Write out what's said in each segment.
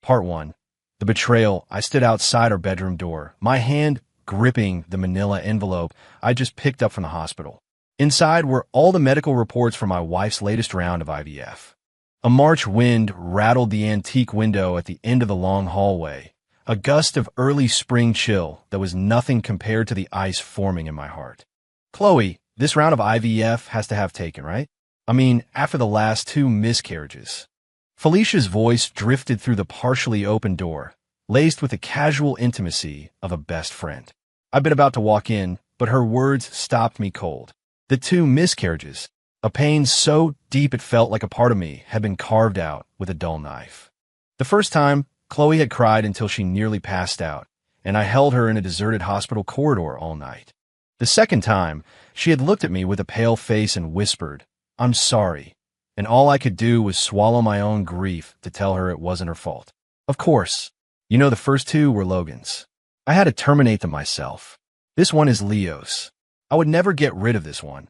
Part 1. The betrayal. I stood outside our bedroom door, my hand gripping the manila envelope I just picked up from the hospital. Inside were all the medical reports from my wife's latest round of IVF. A March wind rattled the antique window at the end of the long hallway, a gust of early spring chill that was nothing compared to the ice forming in my heart. Chloe, this round of IVF has to have taken, right? I mean, after the last 2 miscarriages. Felicia's voice drifted through the partially open door, laced with the casual intimacy of a best friend. I'd been about to walk in, but her words stopped me cold. The 2 miscarriages, a pain so deep it felt like a part of me had been carved out with a dull knife. The first time, Chloe had cried until she nearly passed out, and I held her in a deserted hospital corridor all night. The second time, she had looked at me with a pale face and whispered, "I'm sorry," and all I could do was swallow my own grief to tell her it wasn't her fault. Of course, you know the first 2 were Logan's. I had to terminate them myself. This one is Leo's. I would never get rid of this one.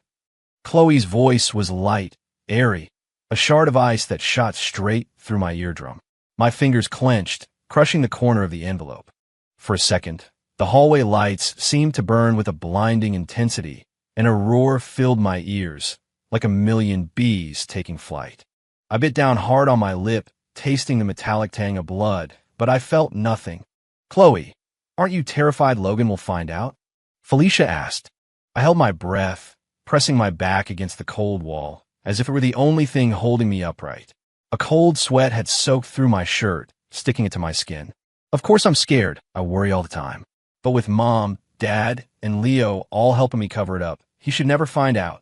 Chloe's voice was light, airy, a shard of ice that shot straight through my eardrum. My fingers clenched, crushing the corner of the envelope. For a second, the hallway lights seemed to burn with a blinding intensity, and a roar filled my ears, like a million bees taking flight. I bit down hard on my lip, tasting the metallic tang of blood, but I felt nothing. "Chloe, aren't you terrified Logan will find out?" Felicia asked. I held my breath, pressing my back against the cold wall, as if it were the only thing holding me upright. A cold sweat had soaked through my shirt, sticking it to my skin. Of course I'm scared. I worry all the time. But with Mom, Dad, and Leo all helping me cover it up, he should never find out.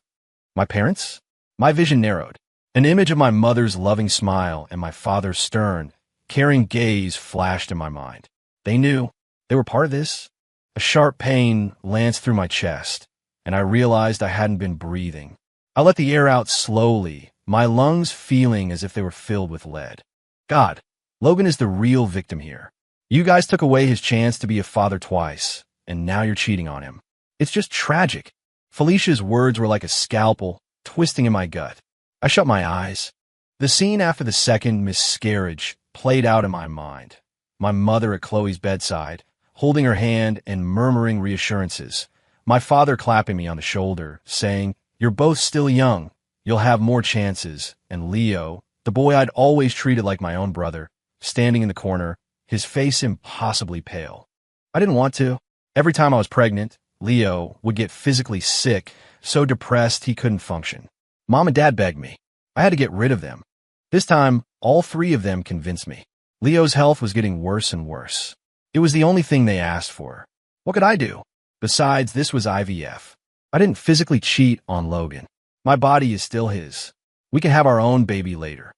My parents? My vision narrowed. An image of my mother's loving smile and my father's stern, caring gaze flashed in my mind. They knew. They were part of this. A sharp pain lanced through my chest, and I realized I hadn't been breathing. I let the air out slowly, my lungs feeling as if they were filled with lead. God, Logan is the real victim here. You guys took away his chance to be a father twice, and now you're cheating on him. It's just tragic. Felicia's words were like a scalpel, twisting in my gut. I shut my eyes. The scene after the second miscarriage played out in my mind. My mother at Chloe's bedside, holding her hand and murmuring reassurances. My father clapping me on the shoulder, saying, "You're both still young. You'll have more chances." And Leo, the boy I'd always treated like my own brother, standing in the corner, his face impossibly pale. I didn't want to. Every time I was pregnant, Leo would get physically sick, so depressed he couldn't function. Mom and Dad begged me. I had to get rid of them. This time, all 3 of them convinced me. Leo's health was getting worse and worse. It was the only thing they asked for. What could I do? Besides, this was IVF. I didn't physically cheat on Logan. My body is still his. We can have our own baby later.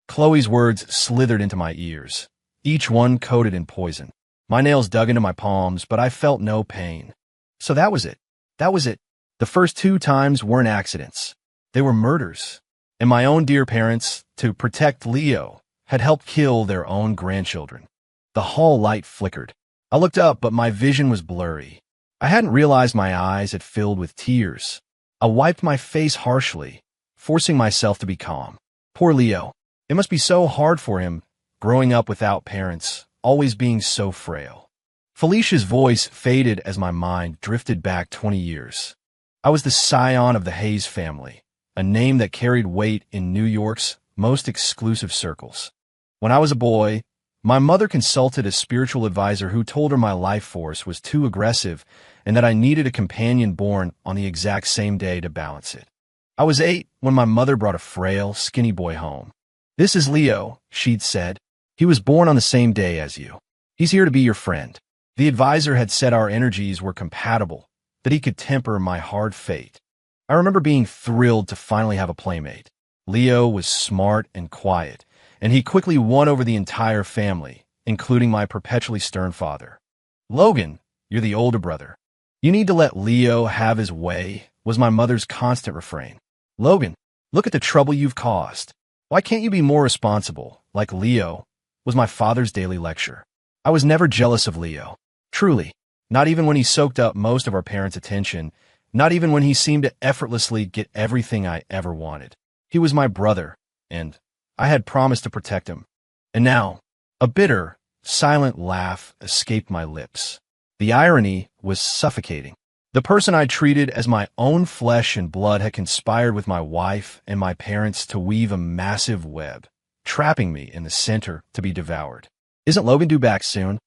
Chloe's words slithered into my ears, each one coated in poison. My nails dug into my palms, but I felt no pain. So that was it. That was it. The first 2 times weren't accidents. They were murders. And my own dear parents, to protect Leo, had helped kill their own grandchildren. The hall light flickered. I looked up, but my vision was blurry. I hadn't realized my eyes had filled with tears. I wiped my face harshly, forcing myself to be calm. Poor Leo. It must be so hard for him, growing up without parents, always being so frail. Felicia's voice faded as my mind drifted back 20 years. I was the scion of the Hayes family, a name that carried weight in New York's most exclusive circles. When I was a boy, my mother consulted a spiritual advisor who told her my life force was too aggressive and that I needed a companion born on the exact same day to balance it. I was 8 when my mother brought a frail, skinny boy home. "This is Leo," she'd said. "He was born on the same day as you. He's here to be your friend." The advisor had said our energies were compatible, that he could temper my hard fate. I remember being thrilled to finally have a playmate. Leo was smart and quiet, and he quickly won over the entire family, including my perpetually stern father. "Logan, you're the older brother. You need to let Leo have his way," was my mother's constant refrain. "Logan, look at the trouble you've caused. Why can't you be more responsible, like Leo?" was my father's daily lecture. I was never jealous of Leo. Truly, not even when he soaked up most of our parents' attention, not even when he seemed to effortlessly get everything I ever wanted. He was my brother, and I had promised to protect him. And now, A bitter, silent laugh escaped my lips. The irony was suffocating. The person I treated as my own flesh and blood had conspired with my wife and my parents to weave a massive web, trapping me in the center to be devoured. Isn't Logan due back soon?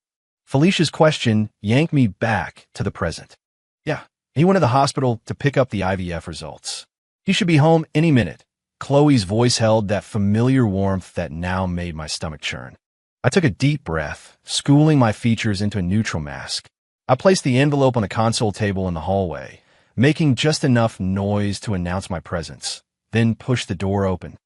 Felicia's question yanked me back to the present. Yeah, he went to the hospital to pick up the IVF results. He should be home any minute. Chloe's voice held that familiar warmth that now made my stomach churn. I took a deep breath, schooling my features into a neutral mask. I placed the envelope on the console table in the hallway, making just enough noise to announce my presence, then pushed the door open.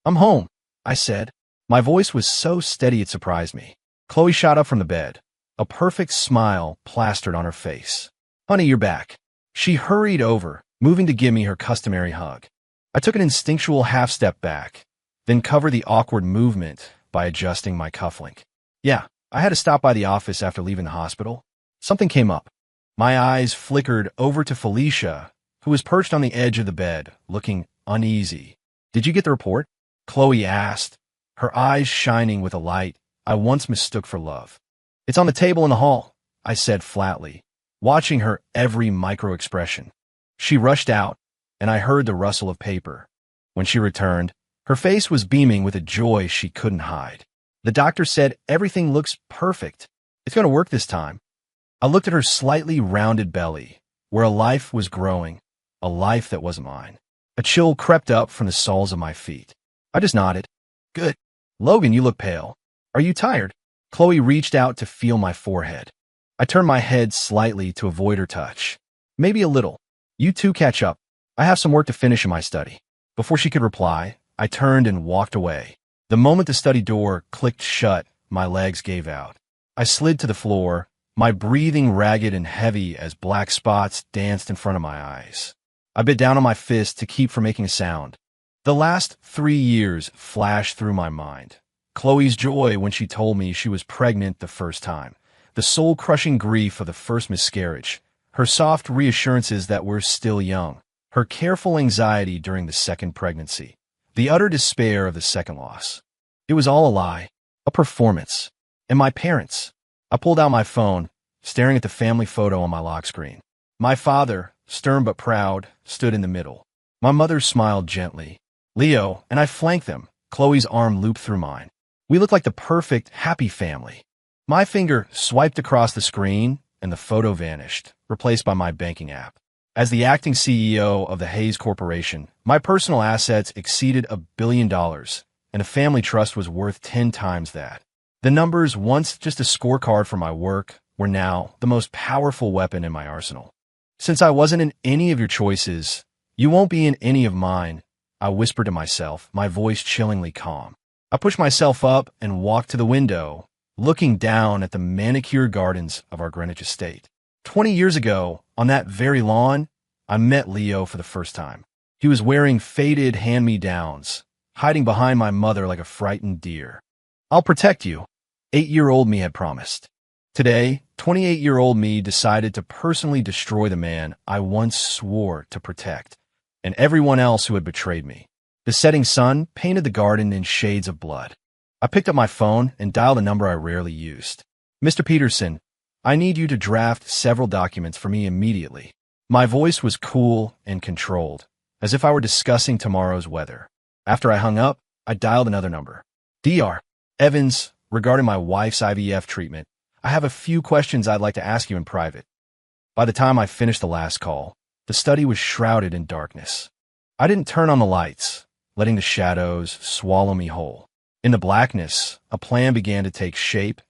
"I'm home," I said. My voice was so steady it surprised me. Chloe shot up from the bed, a perfect smile plastered on her face. "Honey, you're back." She hurried over, moving to give me her customary hug. I took an instinctual half-step back, then covered the awkward movement by adjusting my cufflink. Yeah, I had to stop by the office after leaving the hospital. Something came up. My eyes flickered over to Felicia, who was perched on the edge of the bed, looking uneasy. "Did you get the report?" Chloe asked, her eyes shining with a light I once mistook for love. "It's on the table in the hall," I said flatly, watching her every micro-expression. She rushed out, and I heard the rustle of paper. When she returned, her face was beaming with a joy she couldn't hide. "The doctor said everything looks perfect. It's going to work this time." I looked at her slightly rounded belly, where a life was growing, a life that wasn't mine. A chill crept up from the soles of my feet. I just nodded. "Good. Logan, you look pale. Are you tired?" Chloe reached out to feel my forehead. I turned my head slightly to avoid her touch. "Maybe a little. You two catch up. I have some work to finish in my study." Before she could reply, I turned and walked away. The moment the study door clicked shut, my legs gave out. I slid to the floor, my breathing ragged and heavy as black spots danced in front of my eyes. I bit down on my fist to keep from making a sound. The last 3 years flashed through my mind. Chloe's joy when she told me she was pregnant the first time. The soul-crushing grief of the first miscarriage. Her soft reassurances that we're still young. Her careful anxiety during the second pregnancy. The utter despair of the second loss. It was all a lie. A performance. And my parents. I pulled out my phone, staring at the family photo on my lock screen. My father, stern but proud, stood in the middle. My mother smiled gently. Leo and I flanked them, Chloe's arm looped through mine. We looked like the perfect, happy family. My finger swiped across the screen, and the photo vanished, replaced by my banking app. As the acting CEO of the Hayes Corporation, my personal assets exceeded $1 billion, and a family trust was worth 10 times that. The numbers, once just a scorecard for my work, were now the most powerful weapon in my arsenal. "Since I wasn't in any of your choices, you won't be in any of mine," I whispered to myself, my voice chillingly calm. I pushed myself up and walked to the window, looking down at the manicured gardens of our Greenwich estate. 20 years ago, on that very lawn, I met Leo for the first time. He was wearing faded hand-me-downs, hiding behind my mother like a frightened deer. "I'll protect you," 8-year-old me had promised. Today, 28-year-old me decided to personally destroy the man I once swore to protect, and everyone else who had betrayed me. The setting sun painted the garden in shades of blood. I picked up my phone and dialed a number I rarely used. "Mr. Peterson, I need you to draft several documents for me immediately." My voice was cool and controlled, as if I were discussing tomorrow's weather. After I hung up, I dialed another number. "Dr. Evans, regarding my wife's IVF treatment, I have a few questions I'd like to ask you in private." By the time I finished the last call, the study was shrouded in darkness. I didn't turn on the lights, letting the shadows swallow me whole. In the blackness, a plan began to take shape,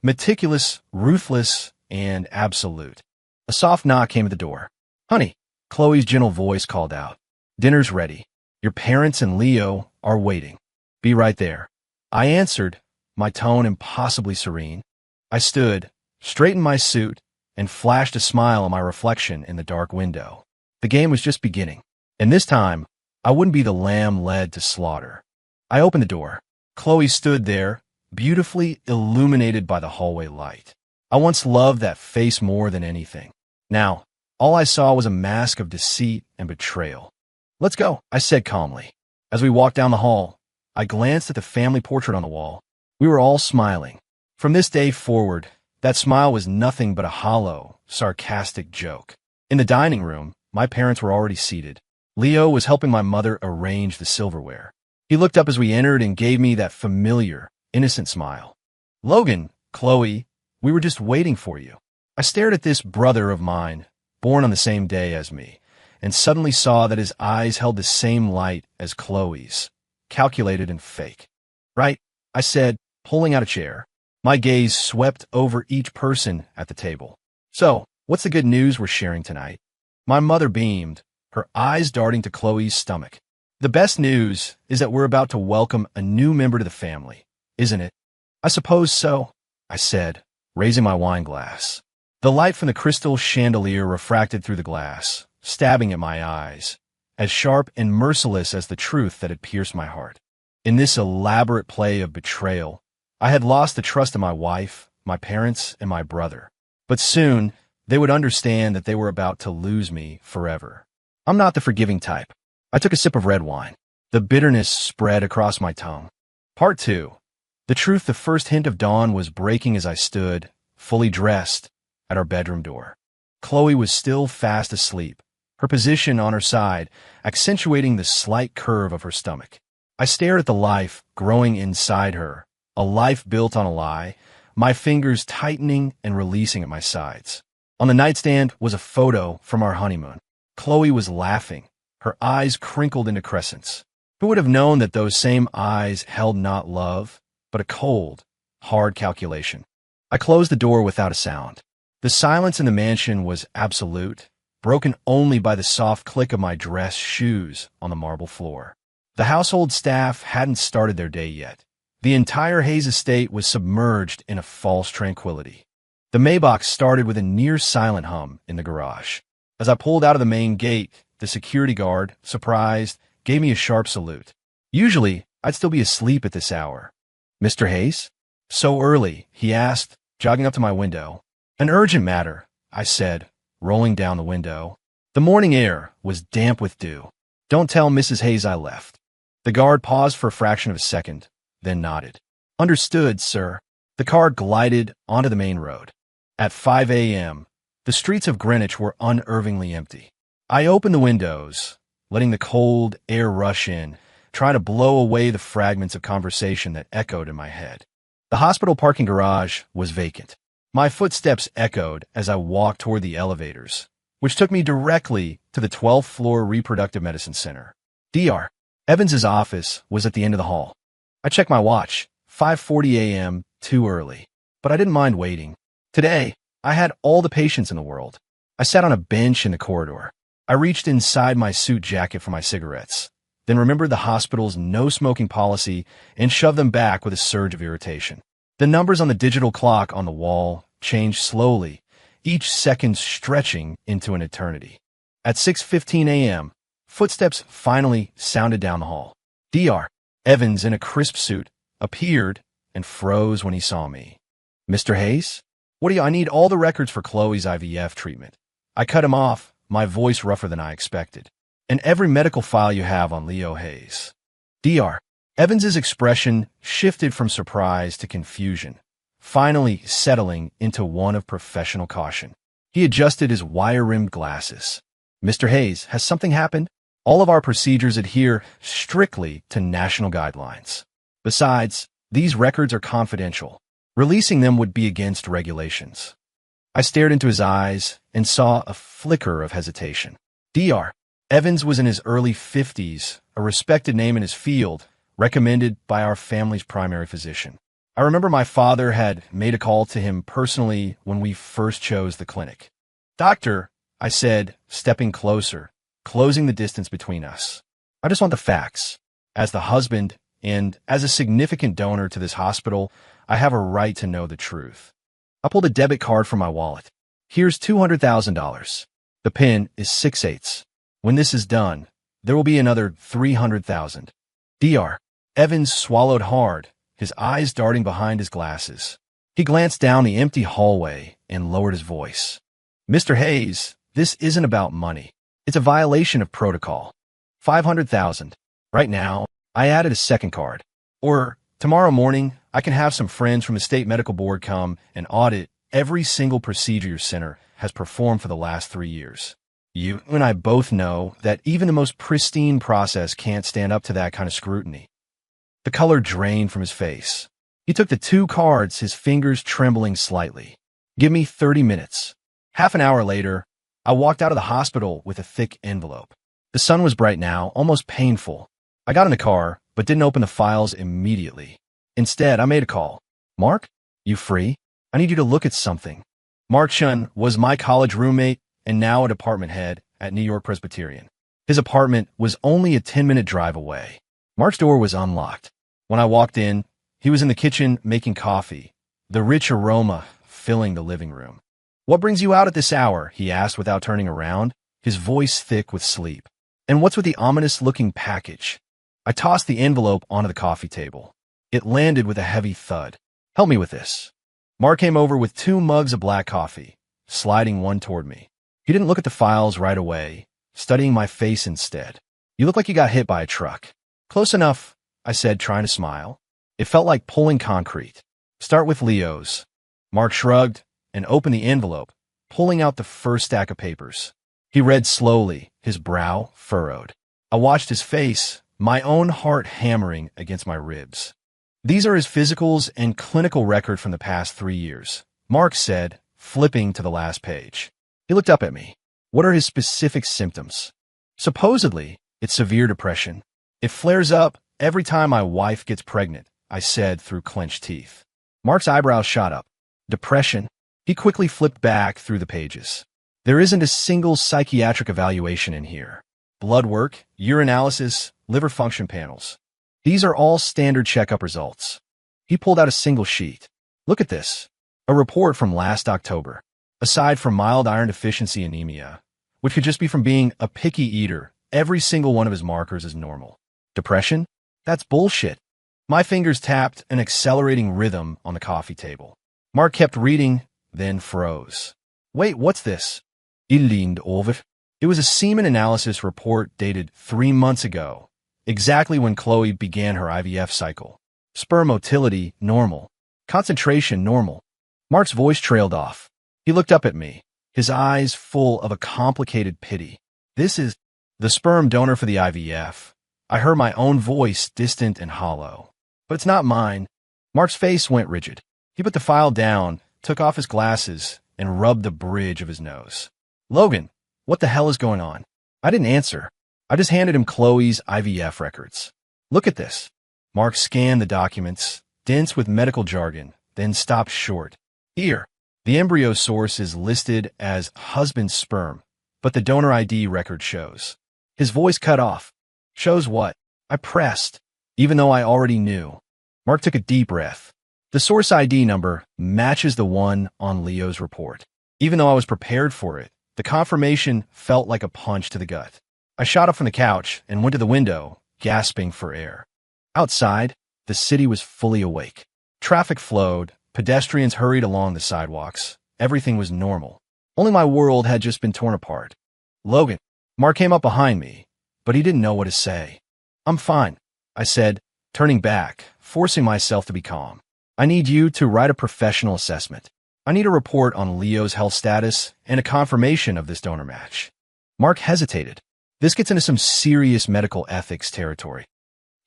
meticulous, ruthless, and absolute. A soft knock came at the door. "Honey," Chloe's gentle voice called out. "Dinner's ready. Your parents and Leo are waiting. Be right there." I answered, my tone impossibly serene. I stood, straightened my suit, and flashed a smile on my reflection in the dark window. The game was just beginning, and this time, I wouldn't be the lamb led to slaughter. I opened the door. Chloe stood there, beautifully illuminated by the hallway light. I once loved that face more than anything. Now, all I saw was a mask of deceit and betrayal. "Let's go," I said calmly. As we walked down the hall, I glanced at the family portrait on the wall. We were all smiling, From this day forward, that smile was nothing but a hollow, sarcastic joke. In the dining room, my parents were already seated. Leo was helping my mother arrange the silverware. He looked up as we entered and gave me that familiar, innocent smile. "Logan, Chloe, we were just waiting for you." I stared at this brother of mine, born on the same day as me, and suddenly saw that his eyes held the same light as Chloe's, calculated and fake. "Right," I said, pulling out a chair. My gaze swept over each person at the table. "So, what's the good news we're sharing tonight?" My mother beamed, her eyes darting to Chloe's stomach. "The best news is that we're about to welcome a new member to the family, isn't it?" "I suppose so," I said, raising my wine glass. The light from the crystal chandelier refracted through the glass, stabbing at my eyes, as sharp and merciless as the truth that had pierced my heart. In this elaborate play of betrayal, I had lost the trust of my wife, my parents, and my brother. But soon, they would understand that they were about to lose me forever. I'm not the forgiving type. I took a sip of red wine. The bitterness spread across my tongue. Part 2. The truth, the first hint of dawn was breaking as I stood, fully dressed, at our bedroom door. Chloe was still fast asleep, her position on her side accentuating the slight curve of her stomach. I stared at the life growing inside her, a life built on a lie, my fingers tightening and releasing at my sides. On the nightstand was a photo from our honeymoon. Chloe was laughing, her eyes crinkled into crescents. Who would have known that those same eyes held not love, but a cold, hard calculation? I closed the door without a sound. The silence in the mansion was absolute, broken only by the soft click of my dress shoes on the marble floor. The household staff hadn't started their day yet. The entire Hayes estate was submerged in a false tranquility. The Maybach started with a near-silent hum in the garage. As I pulled out of the main gate, the security guard, surprised, gave me a sharp salute. Usually, I'd still be asleep at this hour. "Mr. Hayes?" "So early?" he asked, jogging up to my window. "An urgent matter," I said, rolling down the window. The morning air was damp with dew. "Don't tell Mrs. Hayes I left." The guard paused for a fraction of a second, then nodded. "Understood, sir." The car glided onto the main road. At 5 a.m., the streets of Greenwich were unnervingly empty. I opened the windows, letting the cold air rush in, trying to blow away the fragments of conversation that echoed in my head. The hospital parking garage was vacant. My footsteps echoed as I walked toward the elevators, which took me directly to the 12th floor reproductive medicine center. Dr. Evans's office was at the end of the hall. I checked my watch, 5:40 a.m., too early. But I didn't mind waiting. Today, I had all the patience in the world. I sat on a bench in the corridor. I reached inside my suit jacket for my cigarettes, then remembered the hospital's no-smoking policy and shoved them back with a surge of irritation. The numbers on the digital clock on the wall changed slowly, each second stretching into an eternity. At 6:15 a.m., footsteps finally sounded down the hall. Dr. Evans, in a crisp suit, appeared and froze when he saw me. "Mr. Hayes? I need all the records for Chloe's IVF treatment." I cut him off, my voice rougher than I expected. "And every medical file you have on Leo Hayes." Dr. Evans's expression shifted from surprise to confusion, finally settling into one of professional caution. He adjusted his wire-rimmed glasses. "Mr. Hayes, has something happened? All of our procedures adhere strictly to national guidelines. Besides, these records are confidential. Releasing them would be against regulations." I stared into his eyes and saw a flicker of hesitation. Dr. Evans was in his early 50s, a respected name in his field, recommended by our family's primary physician. I remember my father had made a call to him personally when we first chose the clinic. "Doctor," I said, stepping closer, closing the distance between us. "I just want the facts. As the husband and as a significant donor to this hospital, I have a right to know the truth." I pulled a debit card from my wallet. "Here's $200,000. The PIN is 6/8. When this is done, there will be another 300,000. Dr. Evans swallowed hard, his eyes darting behind his glasses. He glanced down the empty hallway and lowered his voice. "Mr. Hayes, this isn't about money. It's a violation of protocol. 500,000. Right now, I added a second card. Or tomorrow morning, I can have some friends from the state medical board come and audit every single procedure your center has performed for the last 3 years. You and I both know that even the most pristine process can't stand up to that kind of scrutiny. The color drained from his face. He took the 2 cards, his fingers trembling slightly. Give me 30 minutes. Half an hour later, I walked out of the hospital with a thick envelope. The sun was bright now, almost painful. I got in the car, but didn't open the files immediately. Instead, I made a call. Mark, you free? I need you to look at something. Mark Chun was my college roommate and now a department head at New York Presbyterian. His apartment was only a 10-minute drive away. Mark's door was unlocked. When I walked in, he was in the kitchen making coffee, the rich aroma filling the living room. What brings you out at this hour? He asked without turning around, his voice thick with sleep. And what's with the ominous-looking package? I tossed the envelope onto the coffee table. It landed with a heavy thud. Help me with this. Mark came over with 2 mugs of black coffee, sliding one toward me. He didn't look at the files right away, studying my face instead. You look like you got hit by a truck. Close enough, I said, trying to smile. It felt like pulling concrete. Start with Leo's. Mark shrugged and opened the envelope, pulling out the first stack of papers. He read slowly, his brow furrowed. I watched his face, my own heart hammering against my ribs. These are his physicals and clinical record from the past 3 years, Mark said, flipping to the last page. He looked up at me. What are his specific symptoms? Supposedly, it's severe depression. It flares up every time my wife gets pregnant, I said through clenched teeth. Mark's eyebrows shot up. Depression? He quickly flipped back through the pages. There isn't a single psychiatric evaluation in here. Blood work, urinalysis, liver function panels. These are all standard checkup results. He pulled out a single sheet. Look at this. A report from last October. Aside from mild iron deficiency anemia, which could just be from being a picky eater, every single one of his markers is normal. Depression? That's bullshit. My fingers tapped an accelerating rhythm on the coffee table. Mark kept reading, then froze. Wait, what's this? He leaned over. It was a semen analysis report dated 3 months ago, exactly when Chloe began her IVF cycle. Sperm motility, normal. Concentration, normal. Mark's voice trailed off. He looked up at me, his eyes full of a complicated pity. This is the sperm donor for the IVF. I heard my own voice, distant and hollow. But it's not mine. Mark's face went rigid. He put the file down, took off his glasses, and rubbed the bridge of his nose. Logan, what the hell is going on? I didn't answer. I just handed him Chloe's IVF records. Look at this. Mark scanned the documents, dense with medical jargon, then stopped short. Here. The embryo source is listed as husband's sperm, but the donor ID record shows. His voice cut off. Shows what? I pressed, even though I already knew. Mark took a deep breath. The source ID number matches the one on Leo's report. Even though I was prepared for it, the confirmation felt like a punch to the gut. I shot up from the couch and went to the window, gasping for air. Outside, the city was fully awake. Traffic flowed. Pedestrians hurried along the sidewalks. Everything was normal. Only my world had just been torn apart. Logan. Mark came up behind me, but he didn't know what to say. I'm fine, I said, turning back, forcing myself to be calm. I need you to write a professional assessment. I need a report on Leo's health status and a confirmation of this donor match. Mark hesitated. This gets into some serious medical ethics territory.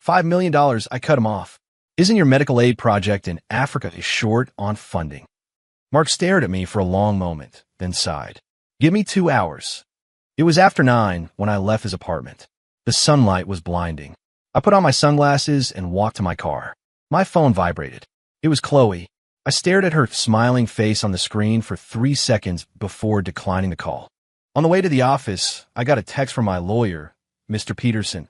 $5 million, I cut him off. Isn't your medical aid project in Africa short on funding? Mark stared at me for a long moment, then sighed. Give me 2 hours. It was after 9 when I left his apartment. The sunlight was blinding. I put on my sunglasses and walked to my car. My phone vibrated. It was Chloe. I stared at her smiling face on the screen for 3 seconds before declining the call. On the way to the office, I got a text from my lawyer, Mr. Peterson.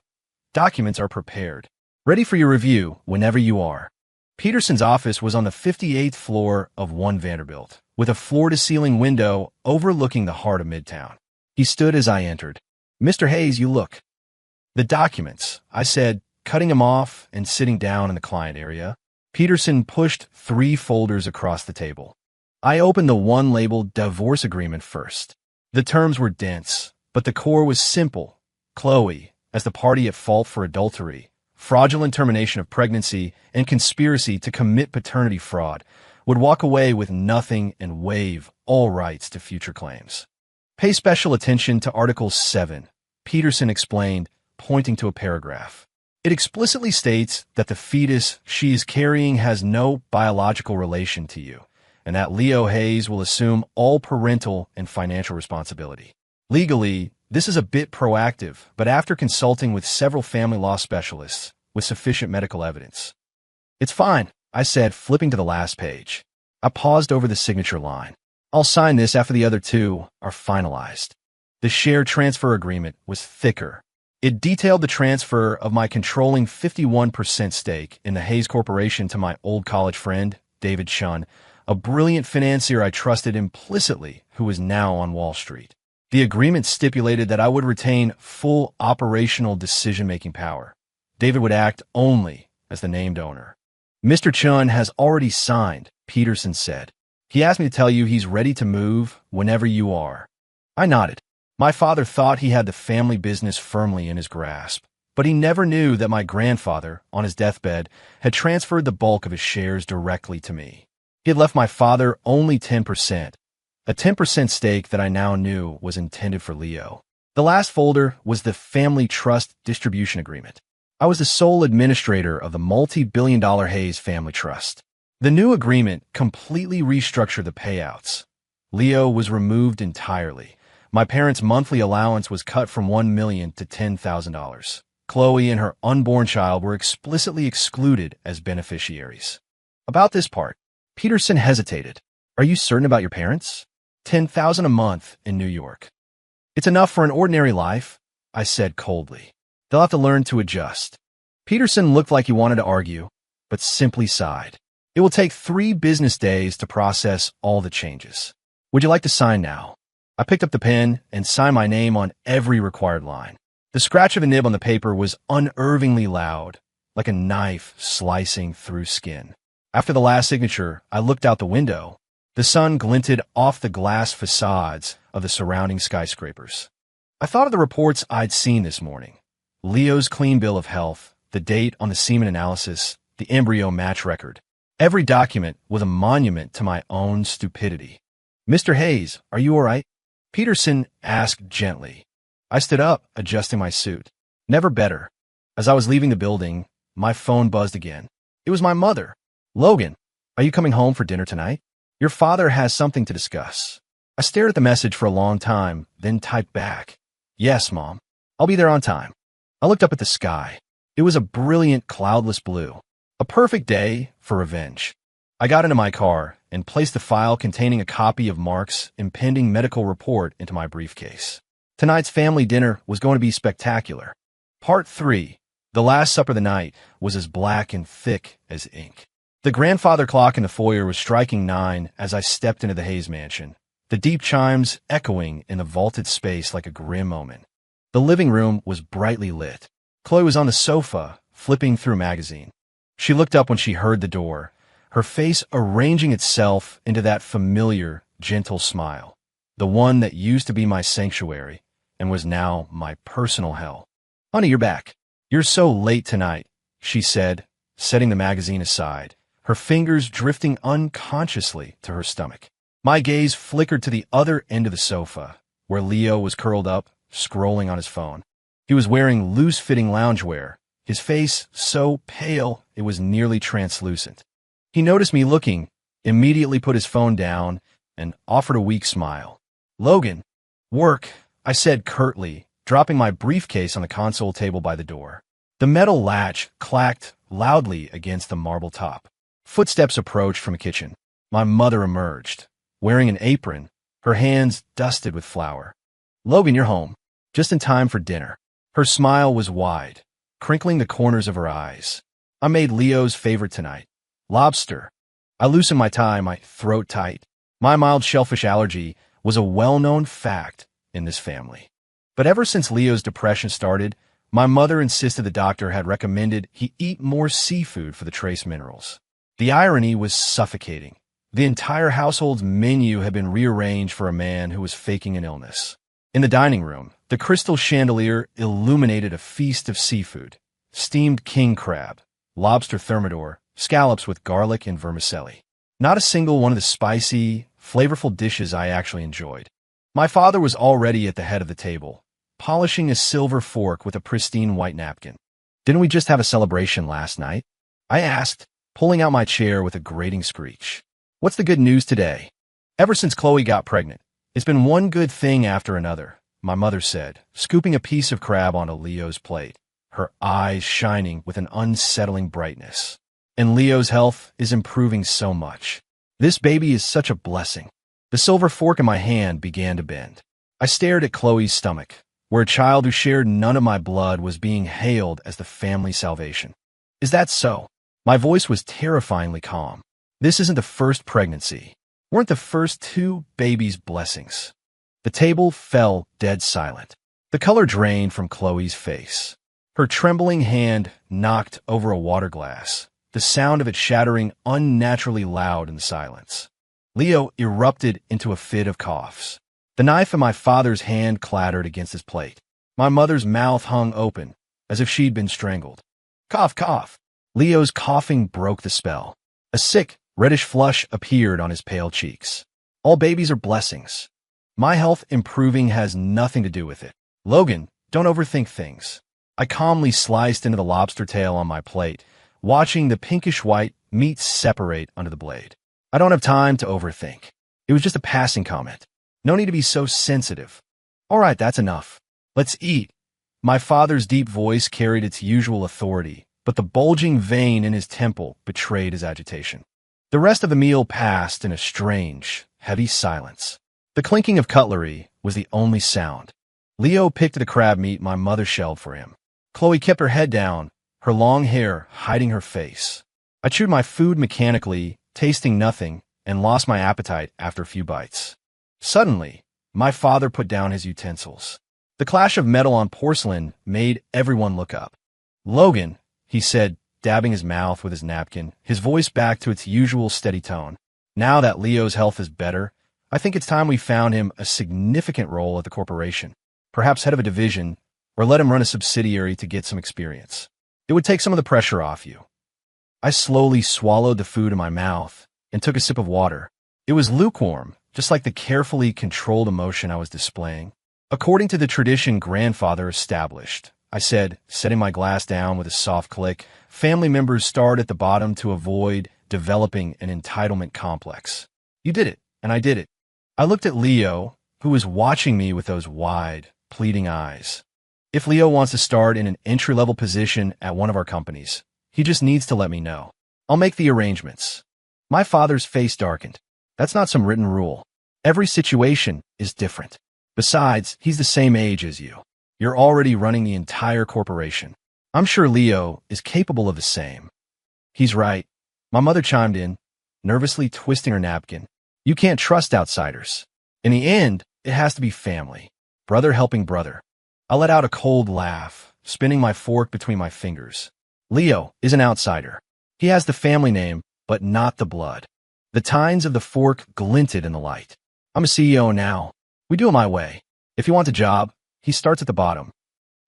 Documents are prepared. Ready for your review whenever you are. Peterson's office was on the 58th floor of 1 Vanderbilt, with a floor-to-ceiling window overlooking the heart of Midtown. He stood as I entered. Mr. Hayes, you look. The documents, I said, cutting him off and sitting down in the client area. Peterson pushed 3 folders across the table. I opened the one labeled divorce agreement first. The terms were dense, but the core was simple. Chloe, as the party at fault for adultery, fraudulent termination of pregnancy, and conspiracy to commit paternity fraud, would walk away with nothing and waive all rights to future claims. Pay special attention to Article 7, Peterson explained, pointing to a paragraph. It explicitly states that the fetus she is carrying has no biological relation to you, and that Leo Hayes will assume all parental and financial responsibility. Legally, this is a bit proactive, but after consulting with several family law specialists with sufficient medical evidence. It's fine, I said, flipping to the last page. I paused over the signature line. I'll sign this after the other two are finalized. The share transfer agreement was thicker. It detailed the transfer of my controlling 51% stake in the Hayes Corporation to my old college friend, David Shun, a brilliant financier I trusted implicitly who is now on Wall Street. The agreement stipulated that I would retain full operational decision-making power. David would act only as the named owner. Mr. Chun has already signed, Peterson said. He asked me to tell you he's ready to move whenever you are. I nodded. My father thought he had the family business firmly in his grasp, but he never knew that my grandfather, on his deathbed, had transferred the bulk of his shares directly to me. He had left my father only 10%, a 10% stake that I now knew was intended for Leo. The last folder was the Family Trust Distribution Agreement. I was the sole administrator of the multi-billion-dollar Hayes Family Trust. The new agreement completely restructured the payouts. Leo was removed entirely. My parents' monthly allowance was cut from $1 million to $10,000. Chloe and her unborn child were explicitly excluded as beneficiaries. About this part, Peterson hesitated. Are you certain about your parents? $10,000 a month in New York. It's enough for an ordinary life, I said coldly. They'll have to learn to adjust. Peterson looked like he wanted to argue, but simply sighed. It will take 3 business days to process all the changes. Would you like to sign now? I picked up the pen and signed my name on every required line. The scratch of a nib on the paper was unnervingly loud, like a knife slicing through skin. After the last signature, I looked out the window. The sun glinted off the glass facades of the surrounding skyscrapers. I thought of the reports I'd seen this morning. Leo's clean bill of health, the date on the semen analysis, the embryo match record. Every document was a monument to my own stupidity. Mr. Hayes, are you all right? Peterson asked gently. I stood up, adjusting my suit. Never better. As I was leaving the building, my phone buzzed again. It was my mother. Logan, are you coming home for dinner tonight? Your father has something to discuss. I stared at the message for a long time, then typed back. Yes, Mom. I'll be there on time. I looked up at the sky. It was a brilliant, cloudless blue. A perfect day for revenge. I got into my car and placed the file containing a copy of Mark's impending medical report into my briefcase. Tonight's family dinner was going to be spectacular. Part 3, the last supper of the night, was as black and thick as ink. The grandfather clock in the foyer was striking 9 as I stepped into the Hayes mansion, the deep chimes echoing in the vaulted space like a grim omen. The living room was brightly lit. Chloe was on the sofa, flipping through a magazine. She looked up when she heard the door, her face arranging itself into that familiar, gentle smile, the one that used to be my sanctuary and was now my personal hell. Honey, you're back. You're so late tonight, she said, setting the magazine aside, her fingers drifting unconsciously to her stomach. My gaze flickered to the other end of the sofa, where Leo was curled up, scrolling on his phone. He was wearing loose-fitting loungewear, his face so pale it was nearly translucent. He noticed me looking, immediately put his phone down, and offered a weak smile. Logan, work, I said curtly, dropping my briefcase on the console table by the door. The metal latch clacked loudly against the marble top. Footsteps approached from the kitchen. My mother emerged, wearing an apron, her hands dusted with flour. Logan, you're home, just in time for dinner. Her smile was wide, crinkling the corners of her eyes. I made Leo's favorite tonight. Lobster. I loosened my tie, my throat tight. My mild shellfish allergy was a well-known fact in this family. But ever since Leo's depression started, my mother insisted the doctor had recommended he eat more seafood for the trace minerals. The irony was suffocating. The entire household's menu had been rearranged for a man who was faking an illness. In the dining room, the crystal chandelier illuminated a feast of seafood, steamed king crab, lobster thermidor, scallops with garlic and vermicelli. Not a single one of the spicy, flavorful dishes I actually enjoyed. My father was already at the head of the table, polishing a silver fork with a pristine white napkin. "Didn't we just have a celebration last night?" I asked, pulling out my chair with a grating screech. "What's the good news today?" "Ever since Chloe got pregnant, it's been one good thing after another," my mother said, scooping a piece of crab onto Leo's plate, her eyes shining with an unsettling brightness. "And Leo's health is improving so much. This baby is such a blessing." The silver fork in my hand began to bend. I stared at Chloe's stomach, where a child who shared none of my blood was being hailed as the family salvation. "Is that so?" My voice was terrifyingly calm. "This isn't the first pregnancy. Weren't the first two babies blessings?" The table fell dead silent. The color drained from Chloe's face. Her trembling hand knocked over a water glass, the sound of it shattering unnaturally loud in the silence. Leo erupted into a fit of coughs. The knife in my father's hand clattered against his plate. My mother's mouth hung open, as if she'd been strangled. "Cough, cough." Leo's coughing broke the spell. A sick, reddish flush appeared on his pale cheeks. "All babies are blessings. My health improving has nothing to do with it. Logan, don't overthink things." I calmly sliced into the lobster tail on my plate, watching the pinkish-white meat separate under the blade. "I don't have time to overthink. It was just a passing comment. No need to be so sensitive." "All right, that's enough. Let's eat." My father's deep voice carried its usual authority, but the bulging vein in his temple betrayed his agitation. The rest of the meal passed in a strange, heavy silence. The clinking of cutlery was the only sound. Leo picked at the crab meat my mother shelled for him. Chloe kept her head down, her long hair hiding her face. I chewed my food mechanically, tasting nothing, and lost my appetite after a few bites. Suddenly, my father put down his utensils. The clash of metal on porcelain made everyone look up. "Logan," he said, dabbing his mouth with his napkin, his voice back to its usual steady tone. "Now that Leo's health is better, I think it's time we found him a significant role at the corporation, perhaps head of a division, or let him run a subsidiary to get some experience. It would take some of the pressure off you." I slowly swallowed the food in my mouth and took a sip of water. It was lukewarm, just like the carefully controlled emotion I was displaying. "According to the tradition grandfather established," I said, setting my glass down with a soft click, "family members start at the bottom to avoid developing an entitlement complex. You did it, and I did it." I looked at Leo, who was watching me with those wide, pleading eyes. "If Leo wants to start in an entry-level position at one of our companies, he just needs to let me know. I'll make the arrangements." My father's face darkened. "That's not some written rule. Every situation is different. Besides, he's the same age as you. You're already running the entire corporation. I'm sure Leo is capable of the same." "He's right," my mother chimed in, nervously twisting her napkin. "You can't trust outsiders. In the end, it has to be family. Brother helping brother." I let out a cold laugh, spinning my fork between my fingers. "Leo is an outsider. He has the family name, but not the blood." The tines of the fork glinted in the light. "I'm a CEO now. We do it my way. If you want a job, he starts at the bottom."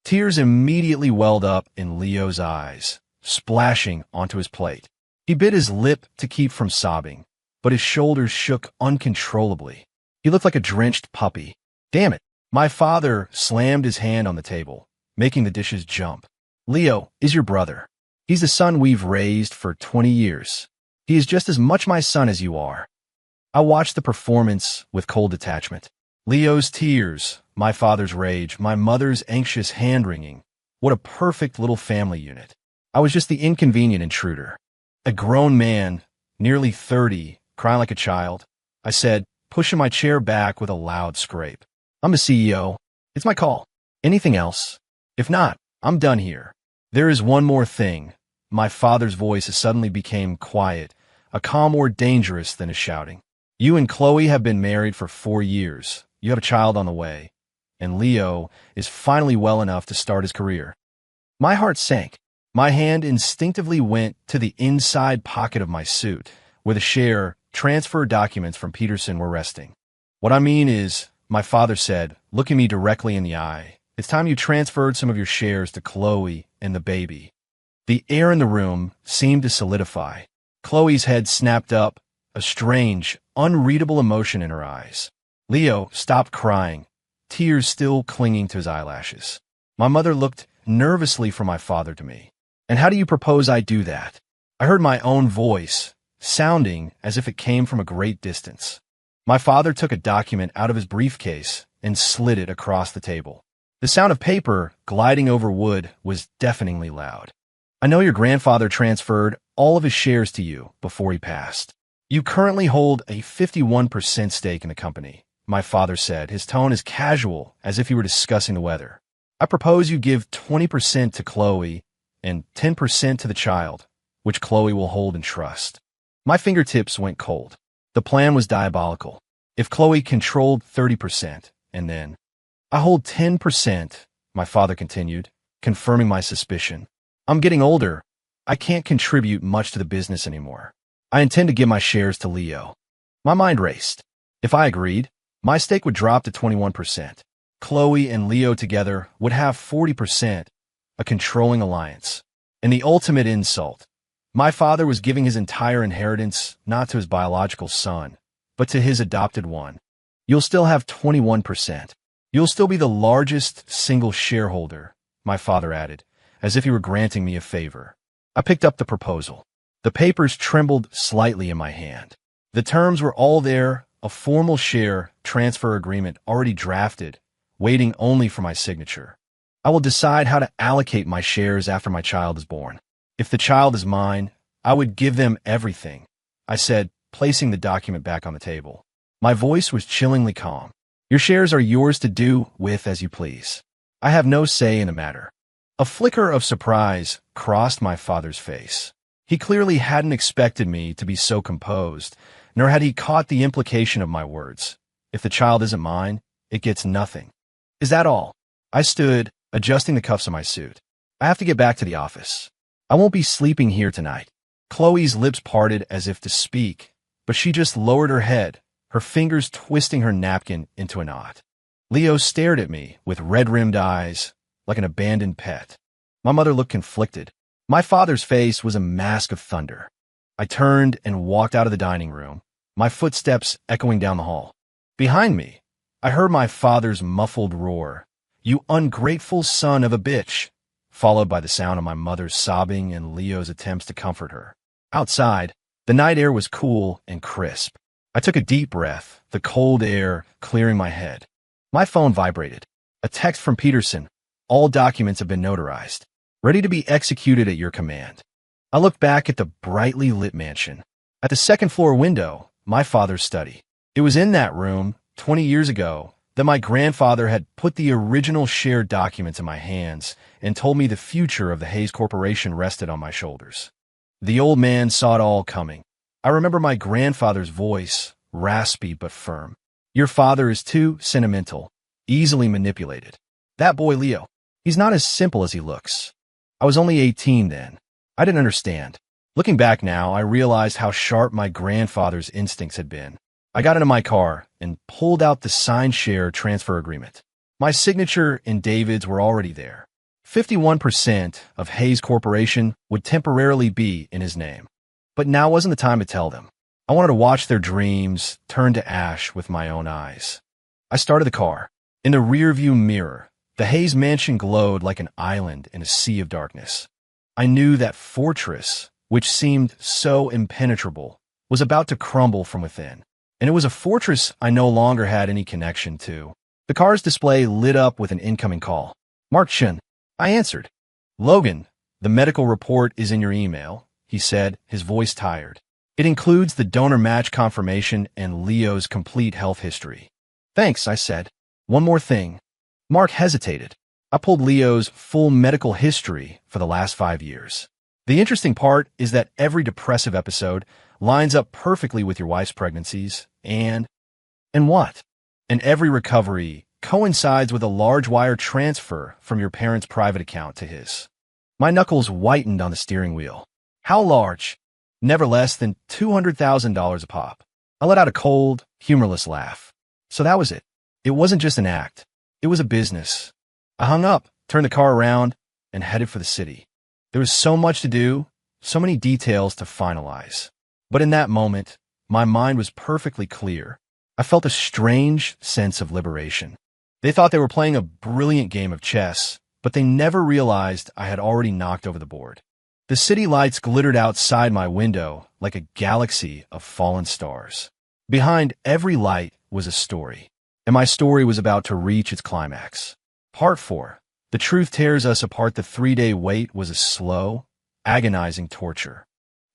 Tears immediately welled up in Leo's eyes, splashing onto his plate. He bit his lip to keep from sobbing, but his shoulders shook uncontrollably. He looked like a drenched puppy. "Damn it." My father slammed his hand on the table, making the dishes jump. "Leo is your brother. He's the son we've raised for 20 years. He is just as much my son as you are." I watched the performance with cold detachment. Leo's tears, my father's rage, my mother's anxious hand-wringing. What a perfect little family unit. I was just the inconvenient intruder. A grown man, nearly 30, crying like a child. I said, pushing my chair back with a loud scrape. "I'm the CEO. It's my call. Anything else? If not, I'm done here." "There is one more thing." My father's voice suddenly became quiet, a calm more dangerous than his shouting. "You and Chloe have been married for 4 years. You have a child on the way. And Leo is finally well enough to start his career." My heart sank. My hand instinctively went to the inside pocket of my suit, where the share transfer documents from Peterson were resting. "What I mean is," my father said, looking me directly in the eye, "it's time you transferred some of your shares to Chloe and the baby. The air in the room seemed to solidify. Chloe's head snapped up, a strange, unreadable emotion in her eyes. Leo stopped crying, tears still clinging to his eyelashes. My mother looked nervously from my father to me. "And how do you propose I do that?" I heard my own voice, sounding as if it came from a great distance. My father took a document out of his briefcase and slid it across the table. The sound of paper gliding over wood was deafeningly loud. "I know your grandfather transferred all of his shares to you before he passed. You currently hold a 51% stake in the company," my father said, his tone as casual as if he were discussing the weather. "I propose you give 20% to Chloe and 10% to the child, which Chloe will hold in trust." My fingertips went cold. The plan was diabolical. If Chloe controlled 30%, and then, "I hold 10%, my father continued, confirming my suspicion. "I'm getting older. I can't contribute much to the business anymore. I intend to give my shares to Leo." My mind raced. If I agreed, my stake would drop to 21%. Chloe and Leo together would have 40%, a controlling alliance. And the ultimate insult. My father was giving his entire inheritance not to his biological son, but to his adopted one. "You'll still have 21%. You'll still be the largest single shareholder," my father added, as if he were granting me a favor. I picked up the proposal. The papers trembled slightly in my hand. The terms were all there, a formal share transfer agreement already drafted, waiting only for my signature. "I will decide how to allocate my shares after my child is born. If the child is mine, I would give them everything," I said, placing the document back on the table. My voice was chillingly calm. "Your shares are yours to do with as you please. I have no say in the matter." A flicker of surprise crossed my father's face. He clearly hadn't expected me to be so composed, nor had he caught the implication of my words. If the child isn't mine, it gets nothing. "Is that all?" I stood, adjusting the cuffs of my suit. "I have to get back to the office. I won't be sleeping here tonight." Chloe's lips parted as if to speak, but she just lowered her head, her fingers twisting her napkin into a knot. Leo stared at me with red-rimmed eyes, like an abandoned pet. My mother looked conflicted. My father's face was a mask of thunder. I turned and walked out of the dining room, my footsteps echoing down the hall. Behind me, I heard my father's muffled roar, "You ungrateful son of a bitch," followed by the sound of my mother's sobbing and Leo's attempts to comfort her. Outside, the night air was cool and crisp. I took a deep breath, the cold air clearing my head. My phone vibrated. A text from Peterson. "All documents have been notarized. Ready to be executed at your command." I looked back at the brightly lit mansion. At the second-floor window, my father's study. It was in that room, 20 years ago, that my grandfather had put the original share documents in my hands and told me the future of the Hayes Corporation rested on my shoulders. The old man saw it all coming. I remember my grandfather's voice, raspy but firm. "Your father is too sentimental, easily manipulated. That boy Leo, he's not as simple as he looks." I was only 18 then. I didn't understand. Looking back now, I realized how sharp my grandfather's instincts had been. I got into my car and pulled out the signed share transfer agreement. My signature and David's were already there. 51% of Hayes Corporation would temporarily be in his name. But now wasn't the time to tell them. I wanted to watch their dreams turn to ash with my own eyes. I started the car. In the rearview mirror, the Hayes mansion glowed like an island in a sea of darkness. I knew that fortress, which seemed so impenetrable, was about to crumble from within. And it was a fortress I no longer had any connection to. The car's display lit up with an incoming call. "Mark Chen." I answered. "Logan, the medical report is in your email," he said, his voice tired. "It includes the donor match confirmation and Leo's complete health history." "Thanks," I said. "One more thing." Mark hesitated. "I pulled Leo's full medical history for the last 5 years. The interesting part is that every depressive episode lines up perfectly with your wife's pregnancies, and what? And every recovery coincides with a large wire transfer from your parents' private account to his." My knuckles whitened on the steering wheel. "How large?" "Never less than $200,000 a pop." I let out a cold, humorless laugh. So that was it. It wasn't just an act. It was a business. I hung up, turned the car around, and headed for the city. There was so much to do, so many details to finalize. But in that moment, my mind was perfectly clear. I felt a strange sense of liberation. They thought they were playing a brilliant game of chess, but they never realized I had already knocked over the board. The city lights glittered outside my window like a galaxy of fallen stars. Behind every light was a story, and my story was about to reach its climax. Part 4. The truth tears us apart. The 3-day wait was a slow, agonizing torture.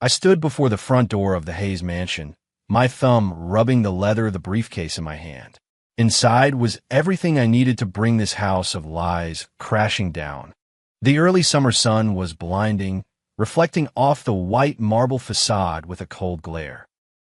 I stood before the front door of the Hayes mansion, my thumb rubbing the leather of the briefcase in my hand. Inside was everything I needed to bring this house of lies crashing down. The early summer sun was blinding, reflecting off the white marble facade with a cold glare.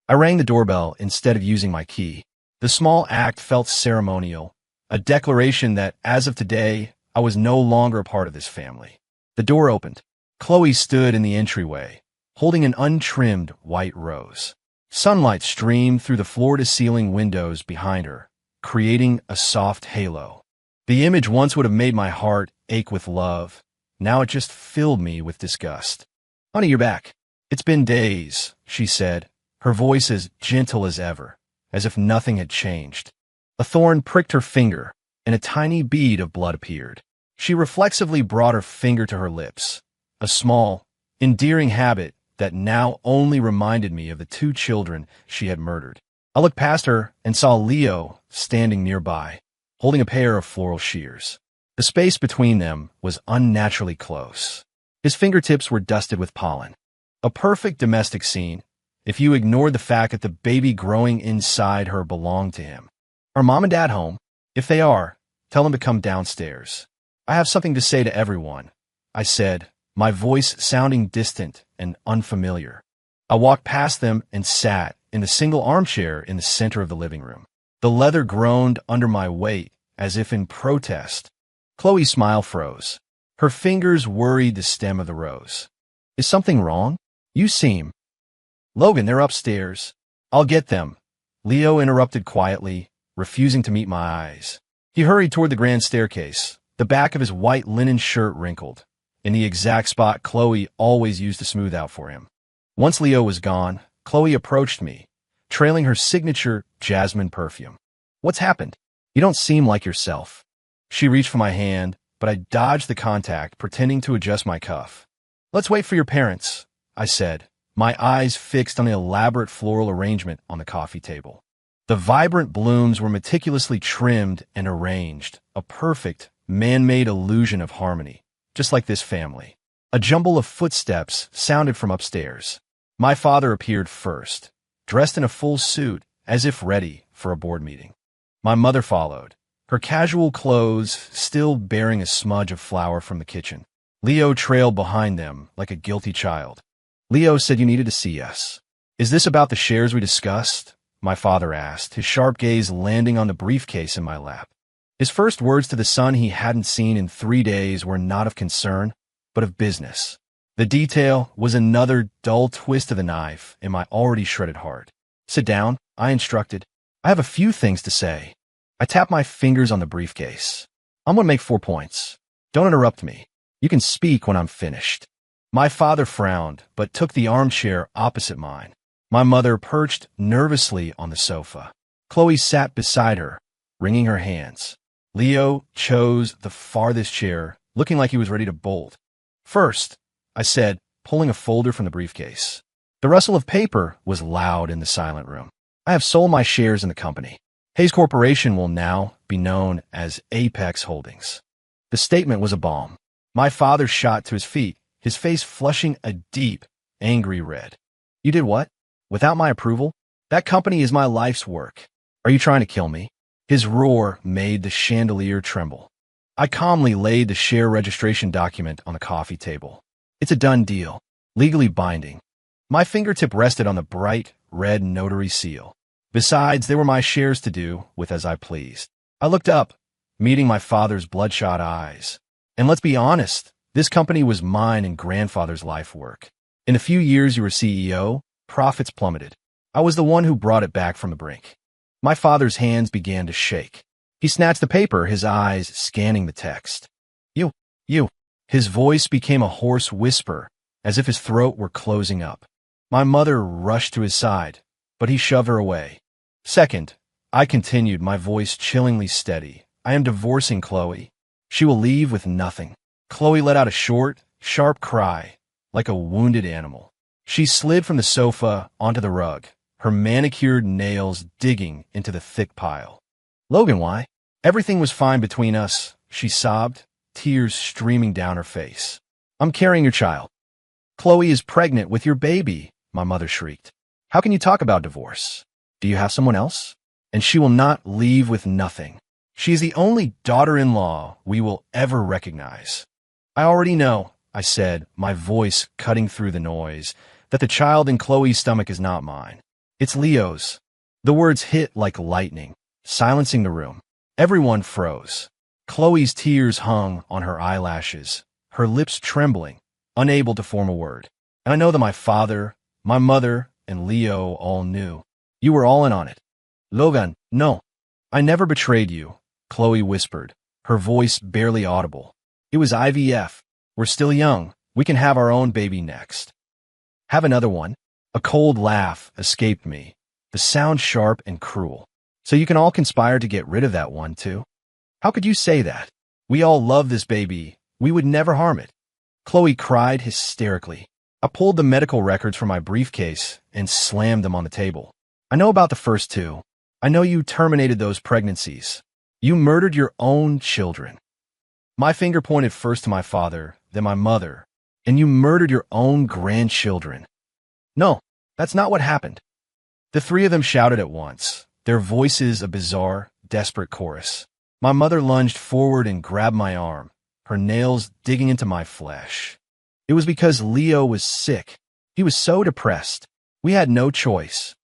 I rang the doorbell instead of using my key. The small act felt ceremonial, a declaration that, as of today, I was no longer a part of this family. The door opened. Chloe stood in the entryway, holding an untrimmed white rose. Sunlight streamed through the floor-to-ceiling windows behind her, creating a soft halo. The image once would have made my heart ache with love. Now it just filled me with disgust. "Honey, you're back. It's been days," she said, her voice as gentle as ever, as if nothing had changed. A thorn pricked her finger, and a tiny bead of blood appeared. She reflexively brought her finger to her lips, a small, endearing habit that now only reminded me of the 2 children she had murdered. I looked past her and saw Leo standing nearby, holding a pair of floral shears. The space between them was unnaturally close. His fingertips were dusted with pollen. A perfect domestic scene, if you ignored the fact that the baby growing inside her belonged to him. "Are Mom and Dad home? If they are, tell them to come downstairs. I have something to say to everyone," I said, my voice sounding distant and unfamiliar. I walked past them and sat in the single armchair in the center of the living room. The leather groaned under my weight, as if in protest. Chloe's smile froze. Her fingers worried the stem of the rose. "Is something wrong? You seem—" "Logan, they're upstairs. I'll get them," Leo interrupted quietly, refusing to meet my eyes. He hurried toward the grand staircase, the back of his white linen shirt wrinkled, in the exact spot Chloe always used to smooth out for him. Once Leo was gone, Chloe approached me, trailing her signature jasmine perfume. "What's happened? You don't seem like yourself." She reached for my hand, but I dodged the contact, pretending to adjust my cuff. "Let's wait for your parents," I said, my eyes fixed on the elaborate floral arrangement on the coffee table. The vibrant blooms were meticulously trimmed and arranged, a perfect, man-made illusion of harmony, just like this family. A jumble of footsteps sounded from upstairs. My father appeared first, dressed in a full suit, as if ready for a board meeting. My mother followed, her casual clothes still bearing a smudge of flour from the kitchen. Leo trailed behind them like a guilty child. "Leo said you needed to see us. Is this about the shares we discussed?" my father asked, his sharp gaze landing on the briefcase in my lap. His first words to the son he hadn't seen in 3 days were not of concern, but of business. The detail was another dull twist of the knife in my already shredded heart. "Sit down," I instructed. "I have a few things to say." I tapped my fingers on the briefcase. "I'm going to make 4 points. Don't interrupt me. You can speak when I'm finished." My father frowned, but took the armchair opposite mine. My mother perched nervously on the sofa. Chloe sat beside her, wringing her hands. Leo chose the farthest chair, looking like he was ready to bolt. "First," I said, pulling a folder from the briefcase. The rustle of paper was loud in the silent room. "I have sold my shares in the company. Hayes Corporation will now be known as Apex Holdings." The statement was a bomb. My father shot to his feet, his face flushing a deep, angry red. "You did what? Without my approval? That company is my life's work. Are you trying to kill me?" His roar made the chandelier tremble. I calmly laid the share registration document on the coffee table. "It's a done deal, legally binding." My fingertip rested on the bright, red notary seal. Besides, there were my shares to do with as I pleased. I looked up, meeting my father's bloodshot eyes. "And let's be honest, this company was mine and grandfather's life work. In the few years you were CEO, profits plummeted. I was the one who brought it back from the brink." My father's hands began to shake. He snatched the paper, his eyes scanning the text. You, His voice became a hoarse whisper, as if his throat were closing up. My mother rushed to his side, but he shoved her away. Second, I continued, my voice chillingly steady. I am divorcing Chloe. She will leave with nothing. Chloe let out a short, sharp cry, like a wounded animal. She slid from the sofa onto the rug, her manicured nails digging into the thick pile. Logan, why? Everything was fine between us, she sobbed, tears streaming down her face. I'm carrying your child. Chloe is pregnant with your baby, my mother shrieked. How can you talk about divorce? Do you have someone else? And she will not leave with nothing. She is the only daughter-in-law we will ever recognize. I already know, I said, my voice cutting through the noise, that the child in Chloe's stomach is not mine. It's Leo's. The words hit like lightning, silencing the room. Everyone froze. Chloe's tears hung on her eyelashes, her lips trembling, unable to form a word. And I know that my father, my mother, and Leo all knew. You were all in on it. Logan, no. I never betrayed you, Chloe whispered, her voice barely audible. It was IVF. We're still young. We can have our own baby next. Have another one? A cold laugh escaped me, the sound sharp and cruel. So you can all conspire to get rid of that one, too? How could you say that? We all love this baby. We would never harm it. Chloe cried hysterically. I pulled the medical records from my briefcase and slammed them on the table. I know about the first two. I know you terminated those pregnancies. You murdered your own children. My finger pointed first to my father, then my mother, and you murdered your own grandchildren. No, that's not what happened. The three of them shouted at once, their voices a bizarre, desperate chorus. My mother lunged forward and grabbed my arm, her nails digging into my flesh. It was because Leo was sick. He was so depressed. We had no choice.